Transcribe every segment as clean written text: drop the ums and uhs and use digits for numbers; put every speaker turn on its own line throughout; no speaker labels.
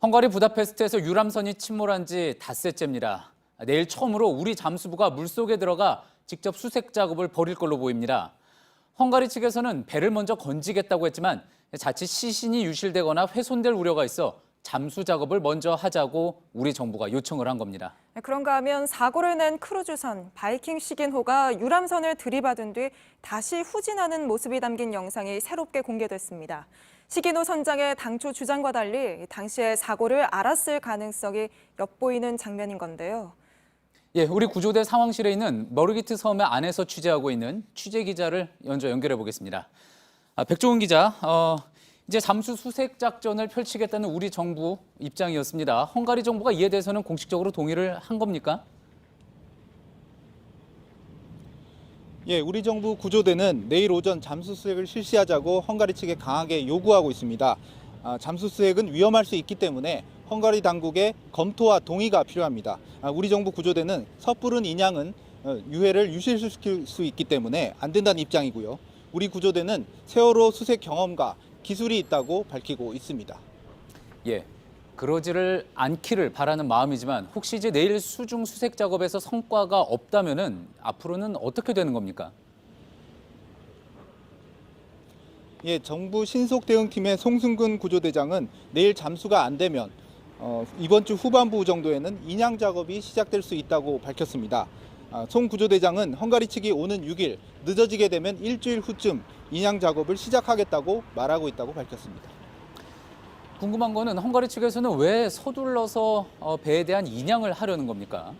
헝가리 부다페스트에서 유람선이 침몰한 지 닷새째입니다. 내일 처음으로 우리 잠수부가 물속에 들어가 직접 수색 작업을 벌일 걸로 보입니다. 헝가리 측에서는 배를 먼저 건지겠다고 했지만 자칫 시신이 유실되거나 훼손될 우려가 있어 잠수 작업을 먼저 하자고 우리 정부가 요청을 한 겁니다.
그런가 하면 사고를 낸 크루즈선 바이킹 시긴호가 유람선을 들이받은 뒤 다시 후진하는 모습이 담긴 영상이 새롭게 공개됐습니다. 시긴호 선장의 당초 주장과 달리 당시에 사고를 알았을 가능성이 엿보이는 장면인 건데요.
예, 우리 구조대 상황실에 있는 머르기트 섬의 안에서 취재하고 있는 취재 기자를 먼저 연결해 보겠습니다. 백종훈 기자, 이제 잠수 수색 작전을 펼치겠다는 우리 정부 입장이었습니다. 헝가리 정부가 이에 대해서는 공식적으로 동의를 한 겁니까?
예, 우리 정부 구조대는 내일 오전 잠수 수색을 실시하자고 헝가리 측에 강하게 요구하고 있습니다. 잠수 수색은 위험할 수 있기 때문에 헝가리 당국의 검토와 동의가 필요합니다. 우리 정부 구조대는 섣부른 인양은 유해를 유실시킬 수 있기 때문에 안 된다는 입장이고요. 우리 구조대는 세월호 수색 경험과 기술이 있다고 밝히고 있습니다.
예, 그러지를 않기를 바라는 마음이지만 혹시 이제 내일 수중 수색 작업에서 성과가 없다면은 앞으로는 어떻게 되는 겁니까?
예, 정부 신속대응팀의 송승근 구조대장은 내일 잠수가 안 되면 이번 주 후반부 정도에는 인양 작업이 시작될 수 있다고 밝혔습니다. 송 구조대장은 헝가리 측이 오는 6일 늦어지게 되면 일주일 후쯤 인양 작업을 시작하겠다고 말하고 있다고 밝혔습니다.
궁금한 거는 헝가리 측에서는 왜 서둘러서 배에 대한 인양을 하려는 겁니까?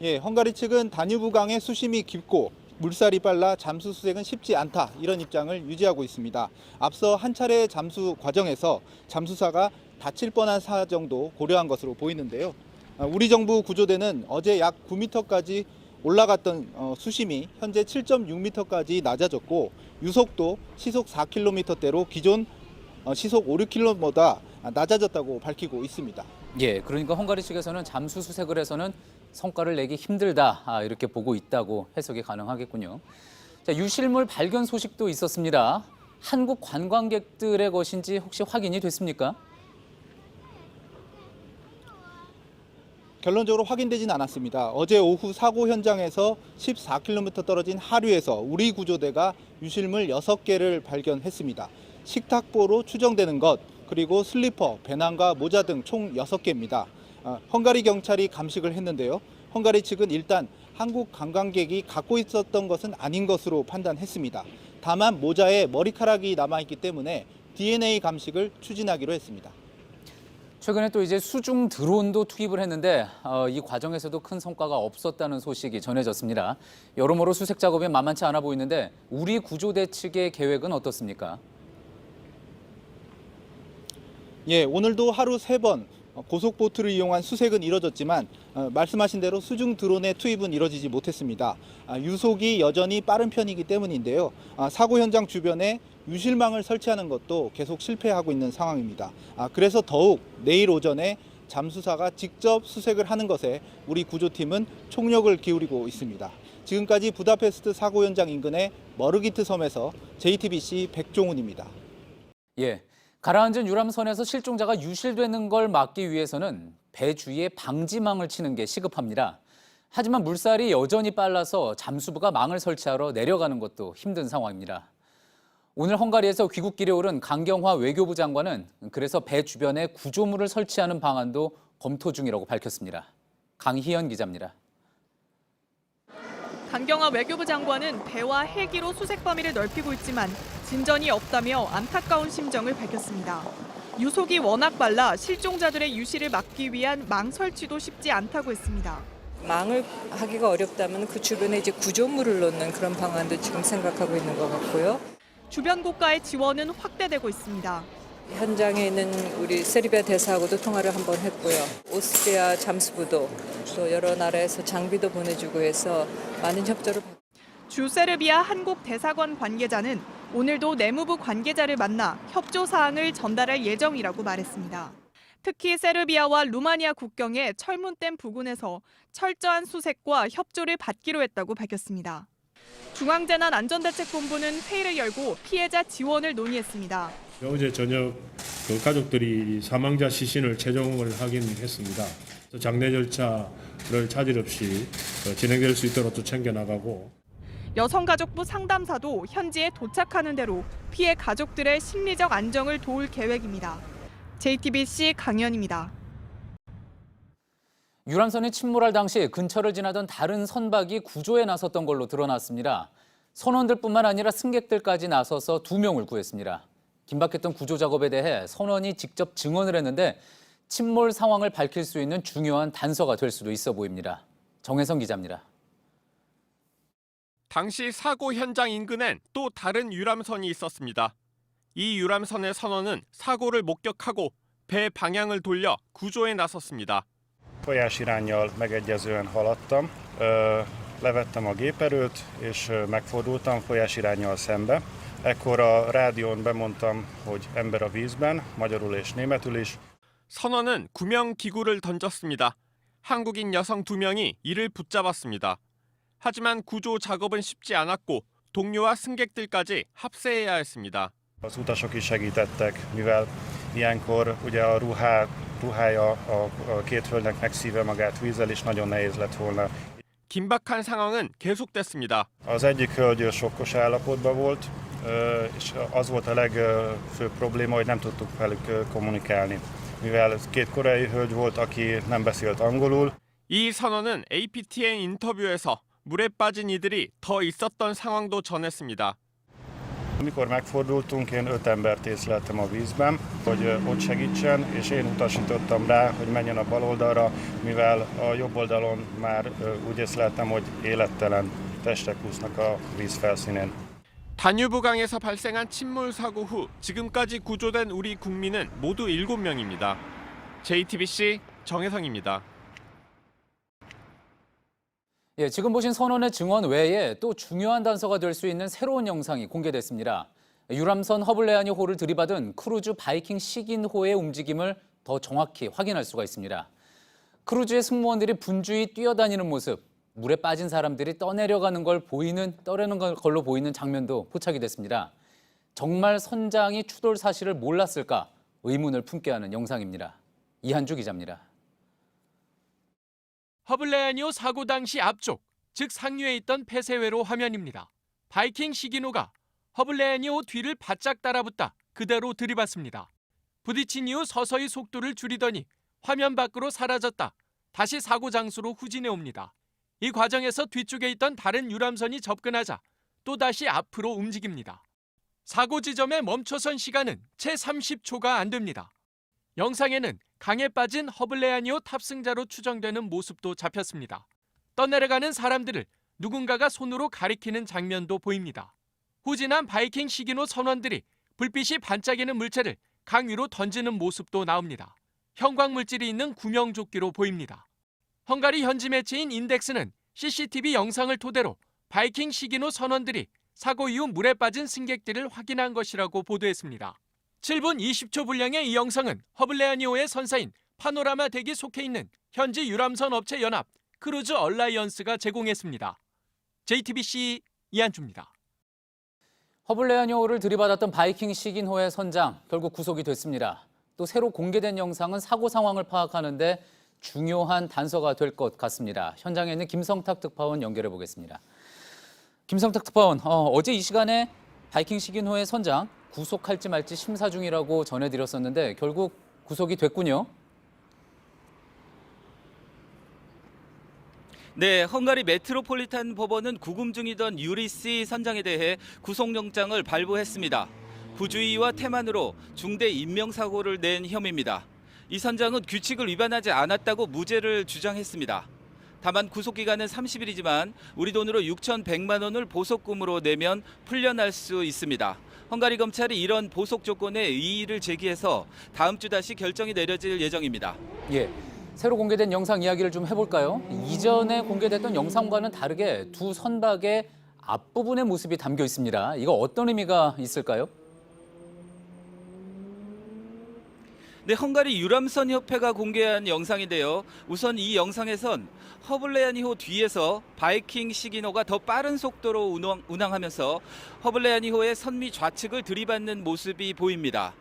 예, 헝가리 측은 다뉴브강의 수심이 깊고 물살이 빨라 잠수 수색은 쉽지 않다, 이런 입장을 유지하고 있습니다. 앞서 한 차례 잠수 과정에서 잠수사가 다칠 뻔한 사정도 고려한 것으로 보이는데요. 우리 정부 구조대는 어제 약 9m까지 올라갔던 수심이 현재 7.6m까지 낮아졌고 유속도 시속 4km대로 기존 시속 5, 6km보다 낮아졌다고 밝히고 있습니다.
예, 그러니까 헝가리 측에서는 잠수 수색을 해서는 성과를 내기 힘들다, 이렇게 보고 있다고 해석이 가능하겠군요. 자, 유실물 발견 소식도 있었습니다. 한국 관광객들의 것인지 혹시 확인이 됐습니까?
결론적으로 확인되진 않았습니다. 어제 오후 사고 현장에서 14km 떨어진 하류에서 우리 구조대가 유실물 6개를 발견했습니다. 식탁보로 추정되는 것, 그리고 슬리퍼, 배낭과 모자 등 총 6개입니다. 헝가리 경찰이 감식을 했는데요. 헝가리 측은 일단 한국 관광객이 갖고 있었던 것은 아닌 것으로 판단했습니다. 다만 모자에 머리카락이 남아있기 때문에 DNA 감식을 추진하기로 했습니다.
최근에 또 이제 수중 드론도 투입을 했는데 이 과정에서도 큰 성과가 없었다는 소식이 전해졌습니다. 여러모로 수색 작업이 만만치 않아 보이는데 우리 구조대 측의 계획은 어떻습니까?
예, 오늘도 하루 3번 고속보트를 이용한 수색은 이뤄졌지만 말씀하신 대로 수중 드론의 투입은 이뤄지지 못했습니다. 유속이 여전히 빠른 편이기 때문인데요. 사고 현장 주변에 유실망을 설치하는 것도 계속 실패하고 있는 상황입니다. 그래서 더욱 내일 오전에 잠수사가 직접 수색을 하는 것에 우리 구조팀은 총력을 기울이고 있습니다. 지금까지 부다페스트 사고 현장 인근의 머르기트 섬에서 JTBC 백종훈입니다.
예, 가라앉은 유람선에서 실종자가 유실되는 걸 막기 위해서는 배 주위에 방지망을 치는 게 시급합니다. 하지만 물살이 여전히 빨라서 잠수부가 망을 설치하러 내려가는 것도 힘든 상황입니다. 오늘 헝가리에서 귀국길에 오른 강경화 외교부 장관은 그래서 배 주변에 구조물을 설치하는 방안도 검토 중이라고 밝혔습니다. 강희연 기자입니다.
강경화 외교부 장관은 배와 헬기로 수색 범위를 넓히고 있지만 진전이 없다며 안타까운 심정을 밝혔습니다. 유속이 워낙 빨라 실종자들의 유실을 막기 위한 망 설치도 쉽지 않다고 했습니다.
망을 하기가 어렵다면 그 주변에 이제 구조물을 넣는 그런 방안도 지금 생각하고 있는 것 같고요.
주변 국가의 지원은 확대되고 있습니다.
현장에 있는 우리 세르비아 대사하고도 통화를 한번 했고요. 오스트리아 잠수부도 또 여러 나라에서 장비도 보내주고 해서 많은 협조를 받고.
주 세르비아 한국 대사관 관계자는 오늘도 내무부 관계자를 만나 협조 사항을 전달할 예정이라고 말했습니다. 특히 세르비아와 루마니아 국경의 철문댐 부근에서 철저한 수색과 협조를 받기로 했다고 밝혔습니다. 중앙재난안전대책본부는 회의를 열고 피해자 지원을 논의했습니다.
어제 저녁 그 가족들이 사망자 시신을 최종을 하긴 했습니다. 장례 절차를 차질 없이 진행될 수 있도록 또 챙겨나가고.
여성가족부 상담사도 현지에 도착하는 대로 피해 가족들의 심리적 안정을 도울 계획입니다. JTBC 강연입니다.
유람선이 침몰할 당시 근처를 지나던 다른 선박이 구조에 나섰던 걸로 드러났습니다. 선원들뿐만 아니라 승객들까지 나서서 2명을 구했습니다. 긴박했던 구조 작업에 대해 선원이 직접 증언을 했는데 침몰 상황을 밝힐 수 있는 중요한 단서가 될 수도 있어 보입니다. 정혜성 기자입니다.
당시 사고 현장 인근엔 또 다른 유람선이 있었습니다. 이 유람선의 선원은 사고를 목격하고 배 방향을 돌려 구조에 나섰습니다.
Folyás iránnyal megegyezően haladtam, levettem a géperőt és megfordultam folyás iránnyal szembe. Ekkor a rádión bemondtam, hogy ember a vízben, magyarul és németül is.
선원은 구명 기구를 던졌습니다. 한국인 여성 2명이 이를 붙잡았습니다. 하지만 구조 작업은 쉽지 않았고 동료와 승객들까지 합세해야 했습니다.
Az utasok is segítettek, mivel ilyenkor ugye a ruhája a két hölgynek megszívja magát vízzel, és nagyon nehéz lett volna.
긴박한 상황은 계속됐습니다.
Az egyik hölgy sokkos állapotban volt, és az volt a legfőbb probléma, hogy nem tudtuk velük kommunikálni. Mivel két koreai hölgy volt, aki nem beszélt angolul.
이 선원은 APTN 인터뷰에서 물에 빠진 이들이 더 있었던 상황도 전했습니다.
Amikor megfordultunk, én 5 embert észleltem a vízben, hogy ott segítsen, és én utasítottam rá, hogy menjen a bal oldalra, mivel a jobb oldalon már úgy észleltem, hogy élettelen testek úsznak a víz felszínén.
다뉴브강에서 발생한 침몰 사고 후 지금까지 구조된 우리 국민은 모두 7명입니다. JTBC 정혜성입니다.
예, 지금 보신 선원의 증언 외에 또 중요한 단서가 될 수 있는 새로운 영상이 공개됐습니다. 유람선 허블레아니호를 들이받은 크루즈 바이킹 시긴호의 움직임을 더 정확히 확인할 수가 있습니다. 크루즈의 승무원들이 분주히 뛰어다니는 모습, 물에 빠진 사람들이 떠내려가는 걸로 보이는 장면도 포착이 됐습니다. 정말 선장이 추돌 사실을 몰랐을까 의문을 품게 하는 영상입니다. 이한주 기자입니다.
허블레아니호 사고 당시 앞쪽, 즉 상류에 있던 폐쇄회로 화면입니다. 바이킹 시기노가 허블레아니호 뒤를 바짝 따라붙다 그대로 들이받습니다. 부딪힌 이후 서서히 속도를 줄이더니 화면 밖으로 사라졌다 다시 사고 장소로 후진해 옵니다. 이 과정에서 뒤쪽에 있던 다른 유람선이 접근하자 또다시 앞으로 움직입니다. 사고 지점에 멈춰선 시간은 채 30초가 안 됩니다. 영상에는 강에 빠진 허블레아니호 탑승자로 추정되는 모습도 잡혔습니다. 떠내려가는 사람들을 누군가가 손으로 가리키는 장면도 보입니다. 후진한 바이킹 시기노 선원들이 불빛이 반짝이는 물체를 강 위로 던지는 모습도 나옵니다. 형광물질이 있는 구명조끼로 보입니다. 헝가리 현지 매체인 인덱스는 CCTV 영상을 토대로 바이킹 시기노 선원들이 사고 이후 물에 빠진 승객들을 확인한 것이라고 보도했습니다. 7분 20초 분량의 이 영상은 허블레아니호의 선사인 파노라마 덱이 속해 있는 현지 유람선 업체 연합 크루즈 얼라이언스가 제공했습니다. JTBC 이한주입니다.
허블레아니호를 들이받았던 바이킹 시긴호의 선장 결국 구속이 됐습니다. 또 새로 공개된 영상은 사고 상황을 파악하는 데 중요한 단서가 될 것 같습니다. 현장에 있는 김성탁 특파원 연결해 보겠습니다. 김성탁 특파원, 어제 이 시간에 바이킹 시긴호의 선장 구속할지 말지 심사 중이라고 전해드렸었는데 결국 구속이 됐군요.
네, 헝가리 메트로폴리탄 법원은 구금 중이던 유리씨 선장에 대해 구속영장을 발부했습니다. 부주의와 태만으로 중대 인명사고를 낸 혐의입니다. 이 선장은 규칙을 위반하지 않았다고 무죄를 주장했습니다. 다만 구속기간은 30일이지만 우리 돈으로 6,100만 원을 보석금으로 내면 풀려날 수 있습니다. 헝가리 검찰이 이런 보석 조건에 이의를 제기해서 다음 주 다시 결정이 내려질 예정입니다.
예, 새로 공개된 영상 이야기를 좀 해볼까요? 이전에 공개됐던 영상과는 다르게 두 선박의 앞부분의 모습이 담겨 있습니다. 이거 어떤 의미가 있을까요?
네, 헝가리 유람선 협회가 공개한 영상인데요. 우선 이 영상에선 허블레아니호 뒤에서 바이킹 시기노가 더 빠른 속도로 운항하면서 허블레아니호의 선미 좌측을 들이받는 모습이 보입니다.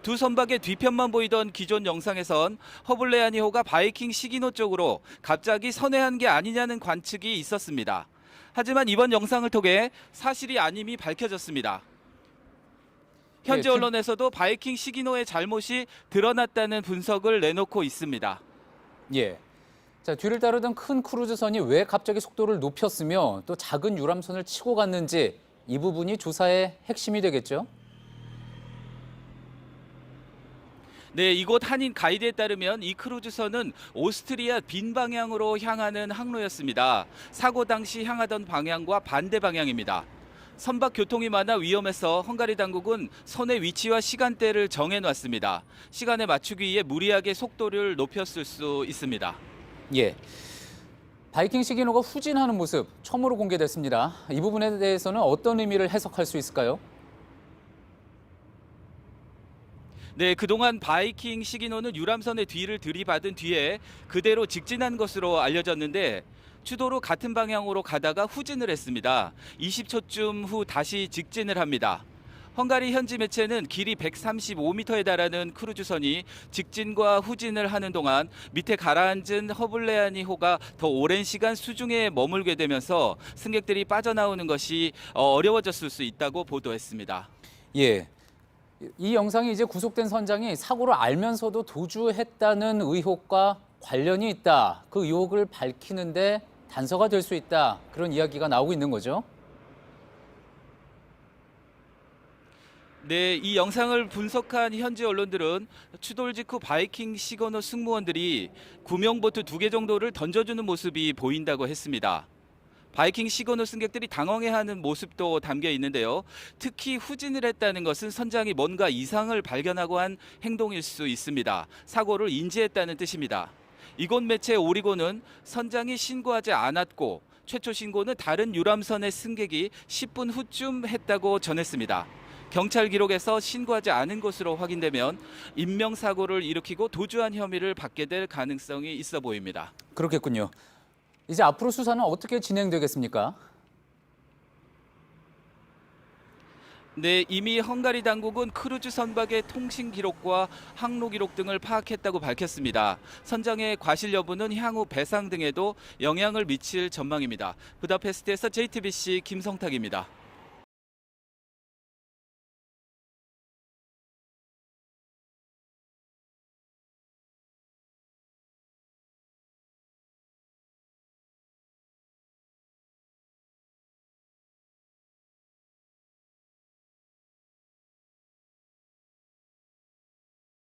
두 선박의 뒤편만 보이던 기존 영상에선 허블레아니호가 바이킹 시기노 쪽으로 갑자기 선회한 게 아니냐는 관측이 있었습니다. 하지만 이번 영상을 통해 사실이 아님이 밝혀졌습니다. 현지 언론에서도 바이킹 시기노의 잘못이 드러났다는 분석을 내놓고 있습니다.
예. 자, 뒤를 따르던 큰 크루즈선이 왜 갑자기 속도를 높였으며 또 작은 유람선을 치고 갔는지 이 부분이 조사의 핵심이 되겠죠?
네, 이곳 한인 가이드에 따르면 이 크루즈선은 오스트리아 빈 방향으로 향하는 항로였습니다. 사고 당시 향하던 방향과 반대 방향입니다. 선박 교통이 많아 위험해서 헝가리 당국은 선의 위치와 시간대를 정해놨습니다. 시간에 맞추기 위해 무리하게 속도를 높였을 수 있습니다.
예. 바이킹 시기노가 후진하는 모습 처음으로 공개됐습니다. 이 부분에 대해서는 어떤 의미를 해석할 수 있을까요?
네, 그동안 바이킹 시기노는 유람선의 뒤를 들이받은 뒤에 그대로 직진한 것으로 알려졌는데 추도로 같은 방향으로 가다가 후진을 했습니다. 20초쯤 후 다시 직진을 합니다. 헝가리 현지 매체는 길이 135m에 달하는 크루즈선이 직진과 후진을 하는 동안 밑에 가라앉은 허블레아니호가 더 오랜 시간 수중에 머물게 되면서 승객들이 빠져나오는 것이 어려워졌을 수 있다고 보도했습니다.
예. 이 영상이 이제 구속된 선장이 사고를 알면서도 도주했다는 의혹과 관련이 있다. 그 의혹을 밝히는데 단서가 될 수 있다. 그런 이야기가 나오고 있는 거죠.
네, 이 영상을 분석한 현지 언론들은 추돌 직후 바이킹 시거노 승무원들이 구명보트 2개 정도를 던져주는 모습이 보인다고 했습니다. 바이킹 시거노 승객들이 당황해하는 모습도 담겨 있는데요. 특히 후진을 했다는 것은 선장이 뭔가 이상을 발견하고 한 행동일 수 있습니다. 사고를 인지했다는 뜻입니다. 이곳 매체 오리고는 선장이 신고하지 않았고 최초 신고는 다른 유람선의 승객이 10분 후쯤 했다고 전했습니다. 경찰 기록에서 신고하지 않은 것으로 확인되면 인명사고를 일으키고 도주한 혐의를 받게 될 가능성이 있어 보입니다.
그렇겠군요. 이제 앞으로 수사는 어떻게 진행되겠습니까?
네, 이미 헝가리 당국은 크루즈 선박의 통신 기록과 항로 기록 등을 파악했다고 밝혔습니다. 선장의 과실 여부는 향후 배상 등에도 영향을 미칠 전망입니다. 부다페스트에서 JTBC 김성탁입니다.